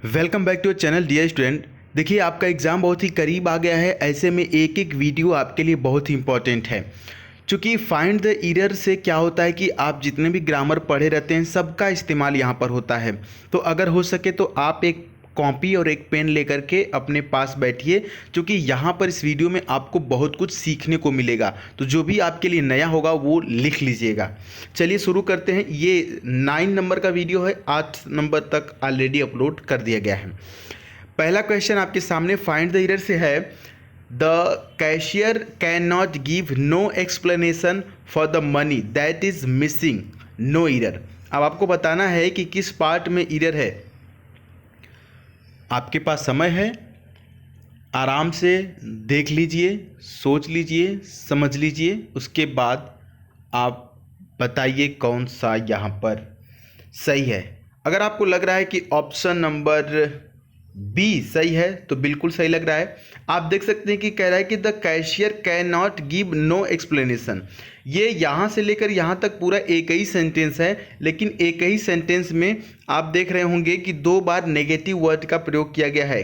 Welcome back to channel dear student. देखिए, आपका exam बहुत ही करीब आ गया है। ऐसे में एक एक वीडियो आपके लिए बहुत ही इंपॉर्टेंट है। चूँकि फाइंड द एरर से क्या होता है कि आप जितने भी ग्रामर पढ़े रहते हैं सबका इस्तेमाल यहाँ पर होता है। तो अगर हो सके तो आप एक कॉपी और एक पेन लेकर के अपने पास बैठिए, क्योंकि यहाँ पर इस वीडियो में आपको बहुत कुछ सीखने को मिलेगा। तो जो भी आपके लिए नया होगा वो लिख लीजिएगा। चलिए शुरू करते हैं। ये 9 नंबर का वीडियो है, 8 नंबर तक ऑलरेडी अपलोड कर दिया गया है। पहला क्वेश्चन आपके सामने फाइंड द एरर से है। The cashier can not give no explanation for the money that is missing, no error. अब आपको बताना है कि किस पार्ट में एरर है। आपके पास समय है, आराम से देख लीजिए, सोच लीजिए, समझ लीजिए, उसके बाद आप बताइए कौन सा यहाँ पर सही है। अगर आपको लग रहा है कि ऑप्शन नंबर बी सही है तो बिल्कुल सही लग रहा है। आप देख सकते हैं कि कह रहा है कि the cashier can not give no explanation. ये यहाँ से लेकर यहाँ तक पूरा एक ही सेंटेंस है, लेकिन एक ही सेंटेंस में आप देख रहे होंगे कि 2 बार नेगेटिव वर्ड का प्रयोग किया गया है,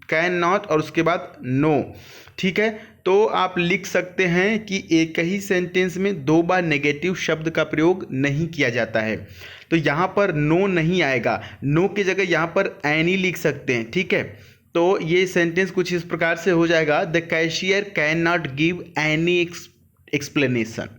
कैन नॉट और उसके बाद नो। ठीक है, तो आप लिख सकते हैं कि एक ही सेंटेंस में 2 बार नेगेटिव शब्द का प्रयोग नहीं किया जाता है। तो यहाँ पर नो नहीं आएगा, नो की जगह यहाँ पर एनी लिख सकते हैं। ठीक है, तो ये सेंटेंस कुछ इस प्रकार से हो जाएगा, the cashier can not give any explanation.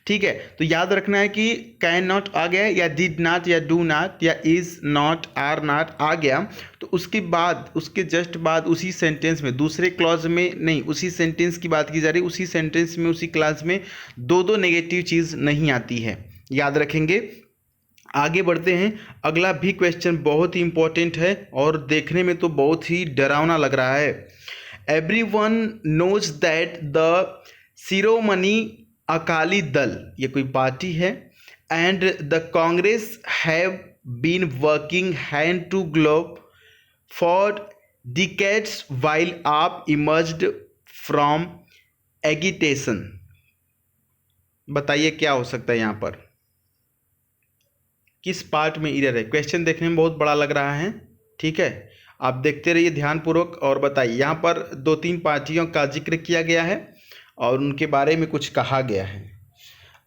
ठीक है, तो याद रखना है कि कैन नॉट आ गया या डिड नॉट या डू नॉट या इज नॉट आर नॉट आ गया, तो उसके बाद उसके जस्ट बाद उसी सेंटेंस में दूसरे क्लॉज में नहीं, उसी सेंटेंस की बात की जा रही है, उसी सेंटेंस में उसी क्लास में दो नेगेटिव चीज़ नहीं आती है। याद रखेंगे। आगे बढ़ते हैं। अगला भी क्वेश्चन बहुत ही इंपॉर्टेंट है और देखने में तो बहुत ही डरावना लग रहा है। Everyone knows that the Shiromani Akali Dal, ये कोई पार्टी है, and the Congress have been working hand to glove for decades while AAP emerged from agitation. बताइए क्या हो सकता है यहाँ पर, किस पार्ट में एरर है। क्वेश्चन देखने में बहुत बड़ा लग रहा है। ठीक है, आप देखते रहिए ध्यानपूर्वक और बताइए। यहाँ पर 2-3 पार्टियों का जिक्र किया गया है और उनके बारे में कुछ कहा गया है।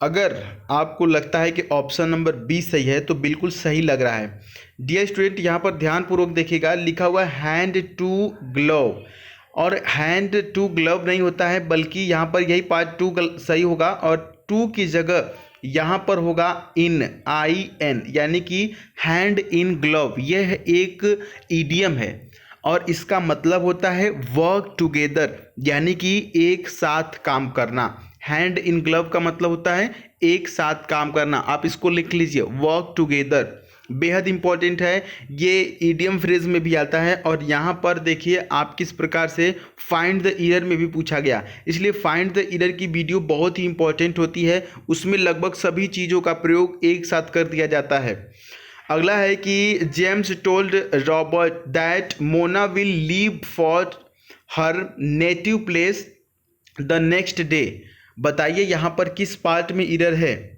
अगर आपको लगता है कि ऑप्शन नंबर बी सही है तो बिल्कुल सही लग रहा है। डियर स्टूडेंट, यहाँ पर ध्यानपूर्वक देखिएगा, लिखा हुआ है हैंड टू ग्लोव, और हैंड टू ग्लव नहीं होता है, बल्कि यहाँ पर यही पार्ट टू सही होगा और टू की जगह यहाँ पर होगा इन, आई एन, यानी कि हैंड इन ग्लव। यह एक इडियम है और इसका मतलब होता है वर्क टुगेदर, यानी कि एक साथ काम करना। हैंड इन ग्लव का मतलब होता है एक साथ काम करना। आप इसको लिख लीजिए, वर्क टुगेदर। बेहद इंपॉर्टेंट है, ये ईडियम फ्रेज में भी आता है। और यहाँ पर देखिए आप किस प्रकार से फाइंड द एरर में भी पूछा गया, इसलिए फाइंड द एरर की वीडियो बहुत ही इंपॉर्टेंट होती है। उसमें लगभग सभी चीज़ों का प्रयोग एक साथ कर दिया जाता है। अगला है कि James told Robert that Mona will leave for her native place the next day. बताइए यहाँ पर किस पार्ट में एरर है।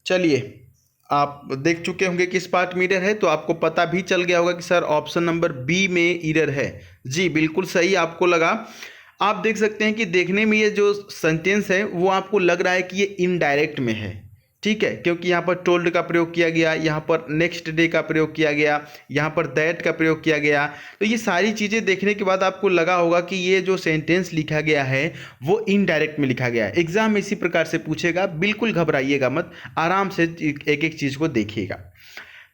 चलिए, आप देख चुके होंगे किस पार्ट में एरर है, तो आपको पता भी चल गया होगा कि सर ऑप्शन नंबर बी में एरर है। जी बिल्कुल सही आपको लगा। आप देख सकते हैं कि देखने में ये जो सेंटेंस है वो आपको लग रहा है कि ये इनडायरेक्ट में है। ठीक है, क्योंकि यहाँ पर टोल्ड का प्रयोग किया गया, यहाँ पर नेक्स्ट डे का प्रयोग किया गया, यहाँ पर दैट का प्रयोग किया गया। तो ये सारी चीज़ें देखने के बाद आपको लगा होगा कि ये जो सेंटेंस लिखा गया है वो इनडायरेक्ट में लिखा गया है। एग्जाम में इसी प्रकार से पूछेगा, बिल्कुल घबराइएगा मत, आराम से एक एक चीज़ को देखिएगा।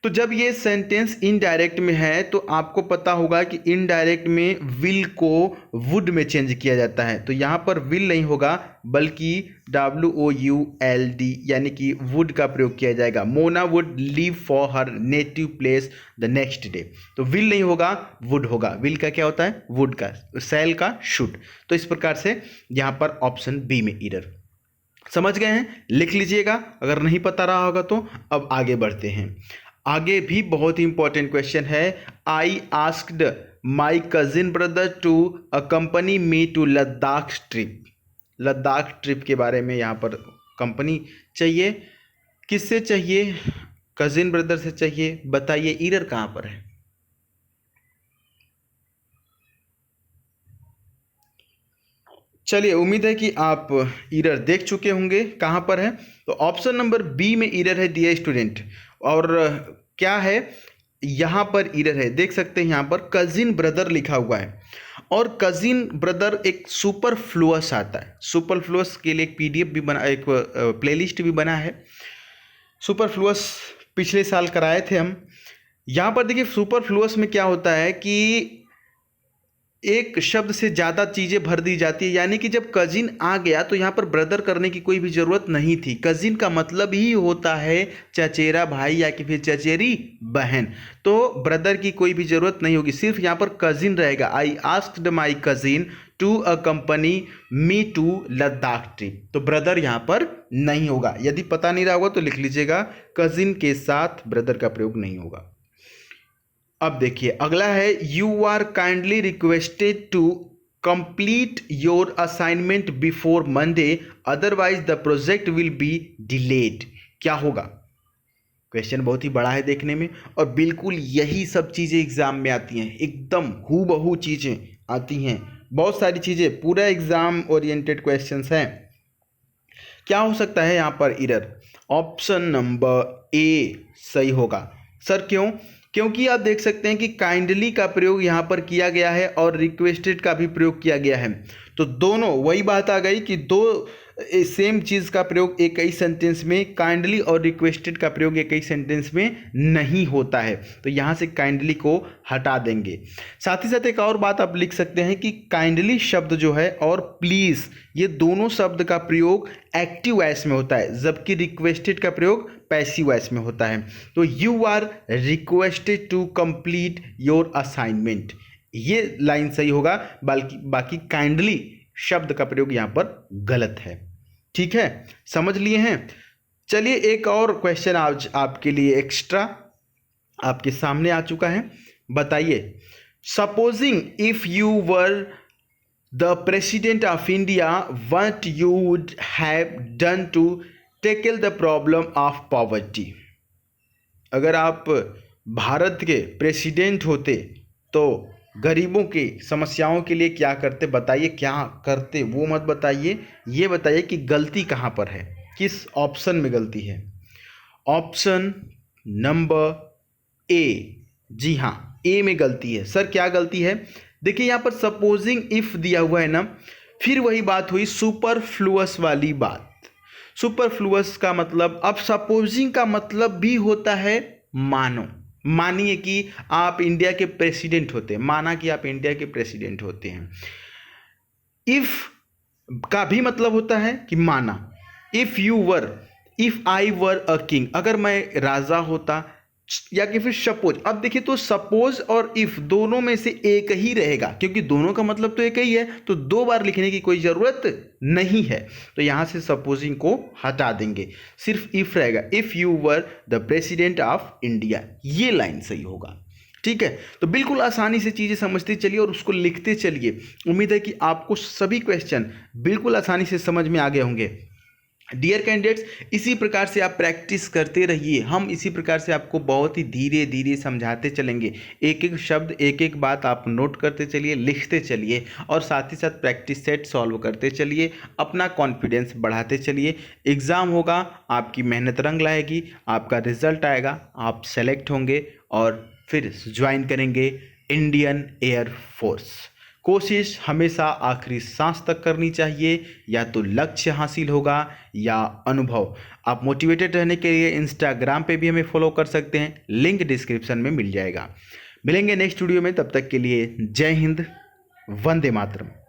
तो जब ये सेंटेंस इनडायरेक्ट में है तो आपको पता होगा कि इनडायरेक्ट में विल को वुड में चेंज किया जाता है। तो यहाँ पर विल नहीं होगा बल्कि WOULD, यानी कि वुड का प्रयोग किया जाएगा। Mona would leave for her native place the next day. तो विल नहीं होगा, वुड होगा। विल का क्या होता है, वुड का, सेल का शुड। तो इस प्रकार से यहाँ पर ऑप्शन बी में एरर। समझ गए हैं, लिख लीजिएगा अगर नहीं पता रहा होगा तो। अब आगे बढ़ते हैं। आगे भी बहुत ही इंपॉर्टेंट क्वेश्चन है। I asked my cousin brother to accompany me to Ladakh trip. Ladakh trip के बारे में यहाँ पर कंपनी चाहिए। किससे चाहिए, कजिन ब्रदर से चाहिए। बताइए ईरर कहाँ पर है। चलिए, उम्मीद है कि आप ईरर देख चुके होंगे कहाँ पर है। तो ऑप्शन नंबर बी में ईरर है डियर स्टूडेंट। और क्या है यहाँ पर ईरर है, देख सकते हैं यहाँ पर कजिन ब्रदर लिखा हुआ है। और कजिन ब्रदर एक सुपरफ्लुअस आता है। सुपरफ्लुअस के लिए एक पीडीएफ भी बना, एक प्लेलिस्ट भी बना है। सुपरफ्लुअस पिछले साल कराए थे हम। यहाँ पर देखिए सुपरफ्लुअस में क्या होता है कि एक शब्द से ज़्यादा चीज़ें भर दी जाती है, यानी कि जब कजिन आ गया तो यहाँ पर ब्रदर करने की कोई भी ज़रूरत नहीं थी। कजिन का मतलब ही होता है चचेरा भाई या कि फिर चचेरी बहन, तो ब्रदर की कोई भी ज़रूरत नहीं होगी, सिर्फ यहाँ पर कजिन रहेगा। I asked my cousin to accompany me to Ladakh trip, तो ब्रदर यहाँ पर नहीं होगा। यदि पता नहीं रहा होगा तो लिख लीजिएगा, कजिन के साथ ब्रदर का प्रयोग नहीं होगा। अब देखिए अगला है, you are kindly requested to complete your assignment before Monday, otherwise the project will be delayed. क्या होगा? क्वेश्चन बहुत ही बड़ा है देखने में, और बिल्कुल यही सब चीज़ें एग्जाम में आती हैं, एकदम हूबहू चीज़ें आती हैं, बहुत सारी चीज़ें, पूरा एग्जाम ओरिएंटेड क्वेश्चंस हैं। क्या हो सकता है यहाँ पर एरर? ऑप्शन नंबर ए सही होगा। सर क्यों? क्योंकि आप देख सकते हैं कि काइंडली का प्रयोग यहाँ पर किया गया है और रिक्वेस्टेड का भी प्रयोग किया गया है, तो दोनों वही बात आ गई कि दो सेम चीज़ का प्रयोग एक ही सेंटेंस में, काइंडली और रिक्वेस्टेड का प्रयोग एक ही सेंटेंस में नहीं होता है, तो यहाँ से काइंडली को हटा देंगे। साथ ही साथ एक और बात आप लिख सकते हैं कि काइंडली शब्द जो है और प्लीज़, ये दोनों शब्द का प्रयोग एक्टिव वॉइस में होता है, जबकि रिक्वेस्टेड का प्रयोग पैसिव वॉइस में होता है। तो you are requested to complete your assignment, ये लाइन सही होगा, बाकी काइंडली शब्द का प्रयोग यहाँ पर गलत है। ठीक है, समझ लिए हैं। चलिए एक और क्वेश्चन आज आपके लिए एक्स्ट्रा आपके सामने आ चुका है। बताइए, supposing if you were the president of India, what you would have done to tackle the problem of poverty. अगर आप भारत के प्रेसिडेंट होते तो गरीबों की समस्याओं के लिए क्या करते? बताइए क्या करते, वो मत बताइए, ये बताइए कि गलती कहाँ पर है, किस ऑप्शन में गलती है। ऑप्शन नंबर ए, जी हाँ ए में गलती है। सर क्या गलती है? देखिए यहाँ पर सपोजिंग इफ दिया हुआ है ना, फिर वही बात हुई सुपरफ्लुअस वाली बात। सुपरफ्लुअस का मतलब, अब सपोजिंग का मतलब भी होता है मानो। मानिए कि आप इंडिया के प्रेसिडेंट होते हैं, माना कि आप इंडिया के प्रेसिडेंट होते हैं। इफ का भी मतलब होता है कि माना, if I were a king, अगर मैं राजा होता, या कि फिर सपोज। अब देखिए तो सपोज और इफ दोनों में से एक ही रहेगा, क्योंकि दोनों का मतलब तो एक ही है, तो दो बार लिखने की कोई जरूरत नहीं है, तो यहां से सपोजिंग को हटा देंगे, सिर्फ इफ रहेगा, if you were the president of India, ये लाइन सही होगा। ठीक है, तो बिल्कुल आसानी से चीजें समझते चलिए और उसको लिखते चलिए। उम्मीद है कि आपको सभी क्वेश्चन बिल्कुल आसानी से समझ में आ गए होंगे। डियर कैंडिडेट्स, इसी प्रकार से आप प्रैक्टिस करते रहिए, हम इसी प्रकार से आपको बहुत ही धीरे धीरे समझाते चलेंगे। एक एक शब्द, एक एक बात आप नोट करते चलिए, लिखते चलिए, और साथ ही साथ प्रैक्टिस सेट सॉल्व करते चलिए, अपना कॉन्फिडेंस बढ़ाते चलिए। एग्ज़ाम होगा, आपकी मेहनत रंग लाएगी, आपका रिजल्ट आएगा, आप सेलेक्ट होंगे और फिर ज्वाइन करेंगे इंडियन एयर फोर्स। कोशिश हमेशा आखिरी सांस तक करनी चाहिए, या तो लक्ष्य हासिल होगा या अनुभव। आप मोटिवेटेड रहने के लिए इंस्टाग्राम पे भी हमें फॉलो कर सकते हैं, लिंक डिस्क्रिप्शन में मिल जाएगा। मिलेंगे नेक्स्ट वीडियो में, तब तक के लिए जय हिंद, वंदे मातरम।